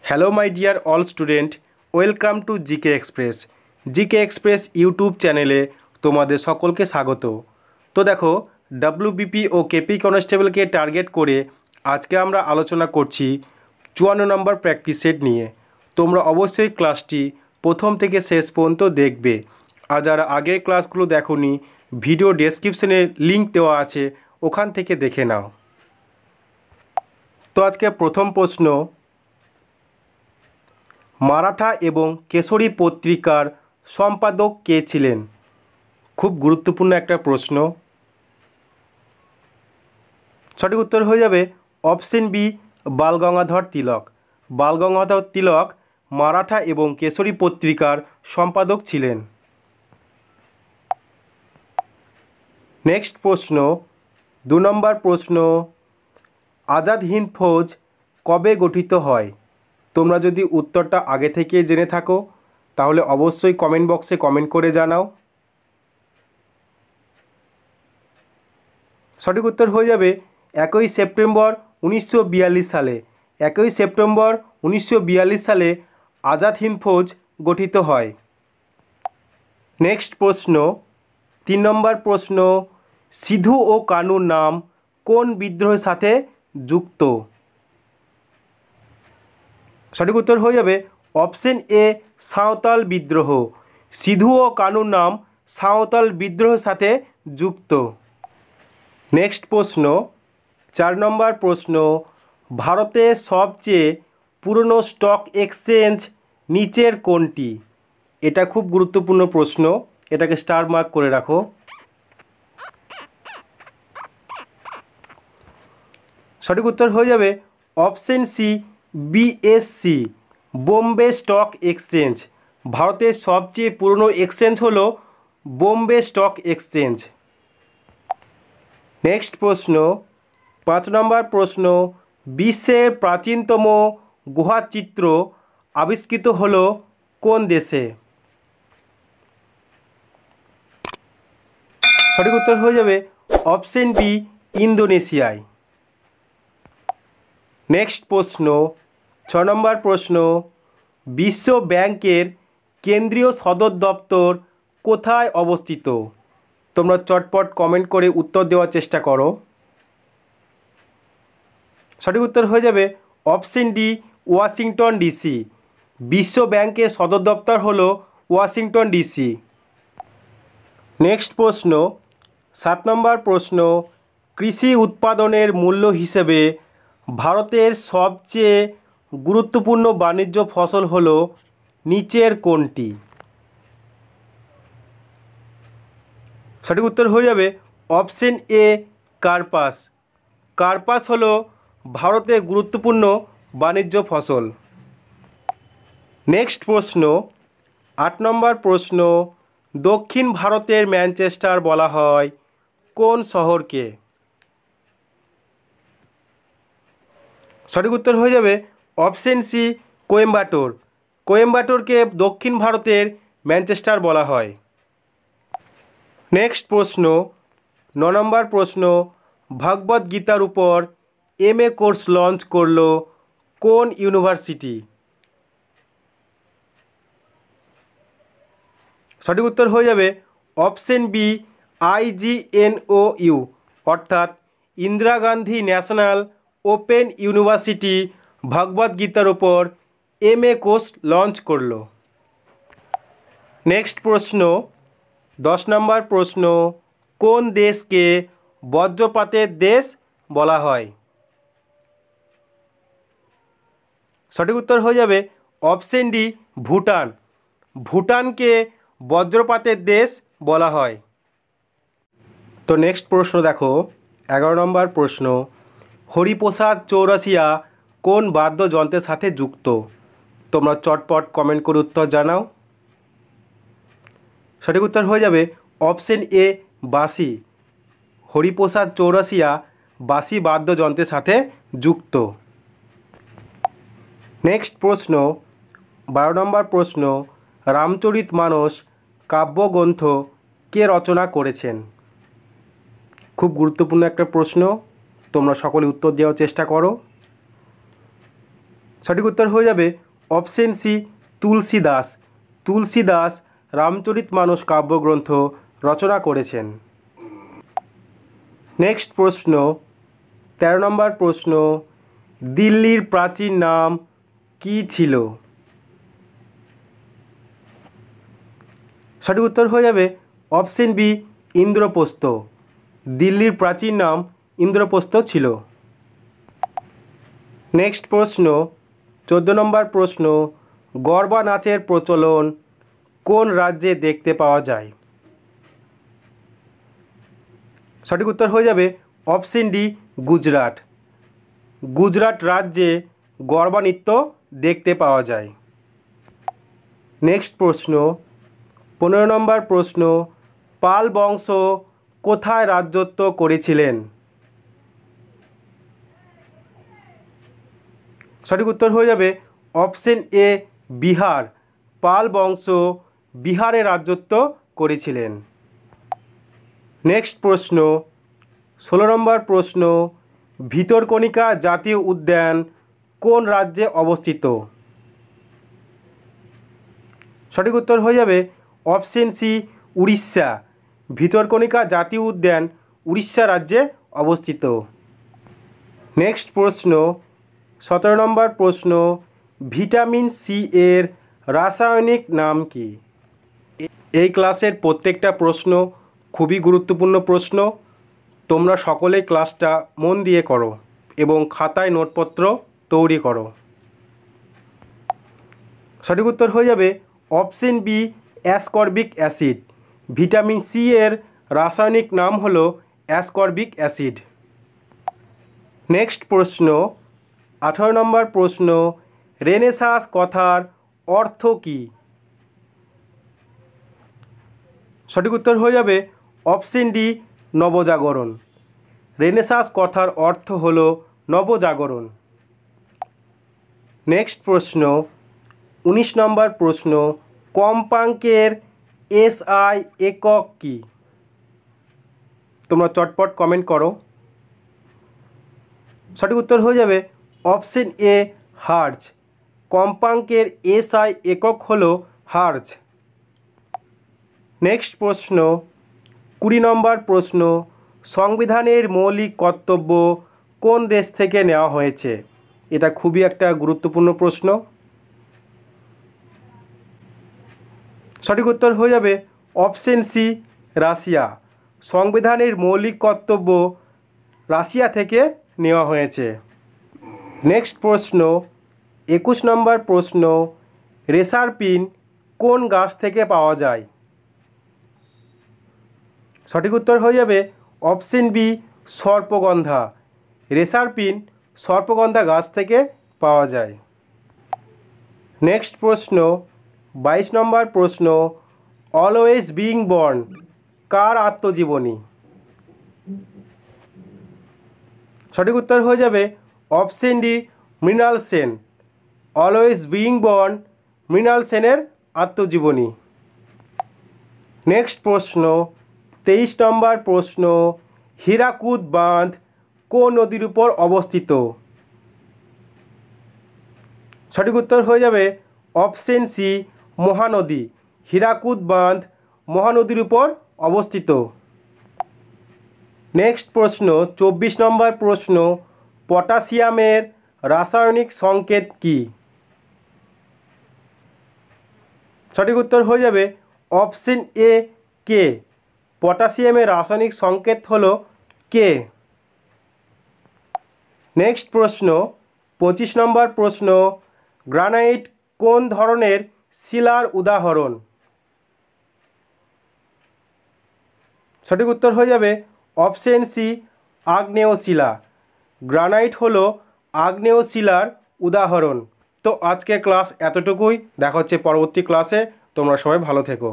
Hello my dear all student, welcome to GK Express. GK Express YouTube চ্যানেলে তোমাদের সকলকে স্বাগত। তো দেখো WBP ও কেপি কনস্টেবলকে টার্গেট করে আজকে আমরা আলোচনা করছি 54 নম্বর প্র্যাকটিস সেট নিয়ে। তোমরা অবশ্যই ক্লাসটি প্রথম থেকে শেষ পর্যন্ত দেখবে। আর যারা আগের ক্লাসগুলো দেখোনি, ভিডিও ডেসক্রিপশনে লিংক দেওয়া আছে, ওখান থেকে দেখে নাও। তো আজকে প্রথম প্রশ্ন, মারাঠা এবং কেশরী পত্রিকার সম্পাদক কে ছিলেন? খুব গুরুত্বপূর্ণ একটা প্রশ্ন। সঠিক উত্তর হয়ে যাবে অপশন বি, বালগঙ্গাধর তিলক। বালগঙ্গাধর তিলক মারাঠা এবং কেশরী পত্রিকার সম্পাদক ছিলেন। নেক্সট প্রশ্ন, 2 নম্বর প্রশ্ন, আজাদ হিন্দ ফৌজ কবে গঠিত হয়? তোমরা যদি উত্তরটা আগে থেকে জেনে থাকো তাহলে অবশ্যই কমেন্ট বক্সে কমেন্ট করে জানাও। সঠিক উত্তর হয়ে যাবে 1 সেপ্টেম্বর 1942 সালে। 1 সেপ্টেম্বর 1942 সালে আজাদ হিন্দ ফৌজ গঠিত হয়। নেক্সট প্রশ্ন, 3 নম্বর প্রশ্ন, সিধু ও কানুর নাম কোন বিদ্রোহের সাথে যুক্ত? সঠিক উত্তর হয়ে যাবে অপশন এ, সাঁওতাল বিদ্রোহ। সিধু ও কানুর নাম সাঁওতাল বিদ্রোহের সাথে যুক্ত। নেক্সট প্রশ্ন, 4 নম্বর প্রশ্ন, ভারতের সবচেয়ে পুরনো স্টক এক্সচেঞ্জ নিচের কোনটি? এটা খুব গুরুত্বপূর্ণ প্রশ্ন, এটাকে স্টার মার্ক করে রাখো। সঠিক উত্তর হয়ে যাবে option C, BSC, Bombay stock exchange. ভারতের সবচেয়ে পুরনো এক্সচেঞ্জ হলো বোম্বে স্টক এক্সচেঞ্জ। নেক্সট প্রশ্ন, 5 নম্বর প্রশ্ন, বিশ্বের প্রাচীনতম গুহাচিত্র আবিষ্কৃত হলো কোন দেশে? সঠিক উত্তর হয়ে যাবে অপশন বি, ইন্দোনেশিয়ায়। নেক্সট প্রশ্ন, 6 নম্বর প্রশ্ন, বিশ্ব ব্যাংকের কেন্দ্রীয় সদর দপ্তর কোথায় অবস্থিত? তোমরা চটপট কমেন্ট করে উত্তর দেওয়ার চেষ্টা করো। সঠিক উত্তর হয়ে যাবে অপশন ডি, ওয়াশিংটন ডিসি। বিশ্ব ব্যাংকের সদর দপ্তর হলো ওয়াশিংটন ডিসি। নেক্সট প্রশ্ন, 7 নম্বর প্রশ্ন, কৃষি উৎপাদনের মূল্য হিসেবে ভারতের সবচেয়ে গুরুত্বপূর্ণ বাণিজ্য ফসল হলো নিচের কোনটি? সঠিক উত্তর হয়ে যাবে অপশন এ, কার্পাস। কার্পাস হলো ভারতের গুরুত্বপূর্ণ বাণিজ্য ফসল। নেক্সট প্রশ্ন, 8 নম্বর প্রশ্ন, দক্ষিণ ভারতের ম্যানচেস্টার বলা হয় কোন শহরকে? সঠিক উত্তর হয়ে যাবে অপশন সি, কোয়েম্বাটোর। কোয়েম্বাটোরকে দক্ষিণ ভারতের ম্যানচেস্টার বলা হয়। নেক্সট প্রশ্ন, 9 নম্বর প্রশ্ন, ভগবদ গীতার উপর MA কোর্স লঞ্চ করলো কোন ইউনিভার্সিটি? সঠিক উত্তর হয়ে যাবে অপশন বি, IGNOU, অর্থাৎ Indira Gandhi national open university Bhagavad গীতার উপর MA কোর্স লঞ্চ করলো। নেক্সট প্রশ্ন, 10 নম্বর প্রশ্ন, কোন দেশকে বজ্রপাতের দেশ বলা হয়? সঠিক উত্তর হয়ে যাবে অপশন ডি, ভুটান। ভুটানকে বজ্রপাতের দেশ বলা হয়। তো নেক্সট প্রশ্ন দেখো, 11 নম্বর প্রশ্ন, হরিপ্রসাদ চৌরাসিয়া কোন বাদ্যযন্ত্রের সাথে যুক্ত? তোমরা চটপট কমেন্ট করে উত্তর জানাও। সঠিক উত্তর হয়ে যাবে অপশন এ, বাঁশি। হরিপ্রসাদ চৌরাসিয়া বাঁশি বাদ্যযন্ত্রের সাথে যুক্ত। নেক্সট প্রশ্ন, 12 নম্বর প্রশ্ন, রামচরিতমানস কাব্যগ্রন্থ কে রচনা করেছেন? খুব গুরুত্বপূর্ণ একটা প্রশ্ন, তোমরা সকলে উত্তর দেওয়ার চেষ্টা করো। সঠিক উত্তর হয়ে যাবে অপশন সি তুলসীদাস। তুলসীদাস রামচরিতমানস কাব্যগ্রন্থ রচনা করেছেন। নেক্সট প্রশ্ন 13 নম্বর প্রশ্ন, দিল্লির প্রাচীন নাম কি ছিল? সঠিক উত্তর হয়ে যাবে অপশন বি ইন্দ্রপ্রস্থ। দিল্লির প্রাচীন নাম ইন্দ্রপ্রস্থ ছিল। নেক্সট প্রশ্ন 14 নম্বর প্রশ্ন, গরবা নাচের প্রচলন কোন রাজ্যে দেখতে পাওয়া যায়? সঠিক উত্তর হয়ে যাবে অপশন ডি গুজরাট। গুজরাট রাজ্যে গরবা নৃত্য দেখতে পাওয়া যায়। নেক্সট প্রশ্ন 15 নম্বর প্রশ্ন, পাল বংশ কোথায় রাজত্ব করেছিলেন? সঠিক উত্তর হয়ে যাবে অপশন এ বিহার। পাল বংশ বিহারে রাজত্ব করেছিলেন। নেক্সট প্রশ্ন 16 নম্বর প্রশ্ন, ভিতরকণিকা জাতীয় উদ্যান কোন রাজ্যে অবস্থিত? সঠিক উত্তর হয়ে যাবে অপশন সি উড়িষ্যা। ভিতরকণিকা জাতীয় উদ্যান উড়িষ্যা রাজ্যে অবস্থিত। নেক্সট প্রশ্ন 17 নম্বর প্রশ্ন, ভিটামিন সি এর রাসায়নিক নাম কি? এই ক্লাসের প্রত্যেকটা প্রশ্ন খুবই গুরুত্বপূর্ণ প্রশ্ন। তোমরা সকলেই ক্লাসটা মন দিয়ে করো এবং খাতায় নোটপত্র তৈরি করো। সঠিক উত্তর হয়ে যাবে option B ascorbic acid. Vitamin C এর রাসায়নিক নাম হলো অ্যাসকর্বিক অ্যাসিড। নেক্সট প্রশ্ন 18 নম্বর প্রশ্ন, রেনেসাঁস কথার অর্থ কী? সঠিক উত্তর হয়ে যাবে অপশন ডি নবজাগরণ। রেনেসাঁস কথার অর্থ হলো নবজাগরণ। নেক্সট প্রশ্ন 19 নম্বর প্রশ্ন, কম্পাঙ্কের এসআই একক কী? তোমরা চটপট কমেন্ট করো। সঠিক উত্তর হয়ে যাবে অপশন এ হার্জ। কম্পাঙ্কের এসআই একক হলো হার্জ। নেক্সট প্রশ্ন 20 নম্বর প্রশ্ন, সংবিধানের মৌলিক কর্তব্য কোন দেশ থেকে নেওয়া হয়েছে? এটা খুবই একটা গুরুত্বপূর্ণ প্রশ্ন। সঠিক উত্তর হয়ে যাবে অপশন সি রাশিয়া। সংবিধানের মৌলিক কর্তব্য রাশিয়া থেকে নেওয়া হয়েছে। নেক্সট প্রশ্ন 21 নম্বর প্রশ্ন, রেসার পিন কোন গাছ থেকে পাওয়া যায়? সঠিক উত্তর হয়ে যাবে অপশন বি সর্পগন্ধা। রেসার পিন সর্পগন্ধা গাছ থেকে পাওয়া যায়। নেক্সট প্রশ্ন 22 নম্বর প্রশ্ন, অলওয়েজ বিইং বর্ন কার আত্মজীবনী? সঠিক উত্তর হয়ে যাবে option D Mrinal Sen. Always being born Mrinal সেনের আত্মজীবনী। নেক্সট প্রশ্ন 23 নম্বর প্রশ্ন, হীরাকুদ বাঁধ কোন নদীর উপর অবস্থিত? সঠিক উত্তর হয়ে যাবে অপশন সি মহানদী। হীরাকুদ বাঁধ মহানদীর উপর অবস্থিত। নেক্সট প্রশ্ন 24 নম্বর প্রশ্ন, পটাশিয়ামের রাসায়নিক সংকেত কী? সঠিক উত্তর হয়ে যাবে অপশন এ কে। পটাশিয়ামের রাসায়নিক সংকেত হলো কে। নেক্সট প্রশ্ন 25 নম্বর প্রশ্ন, গ্রানাইট কোন ধরনের শিলার উদাহরণ? সঠিক উত্তর হয়ে যাবে অপশন সি আগ্নেয় শিলা। গ্রানাইট হলো আগ্নেয় শিলার উদাহরণ। তো আজকে ক্লাস এতটুকুই। দেখা হচ্ছে পরবর্তী ক্লাসে। তোমরা সবাই ভালো থেকো।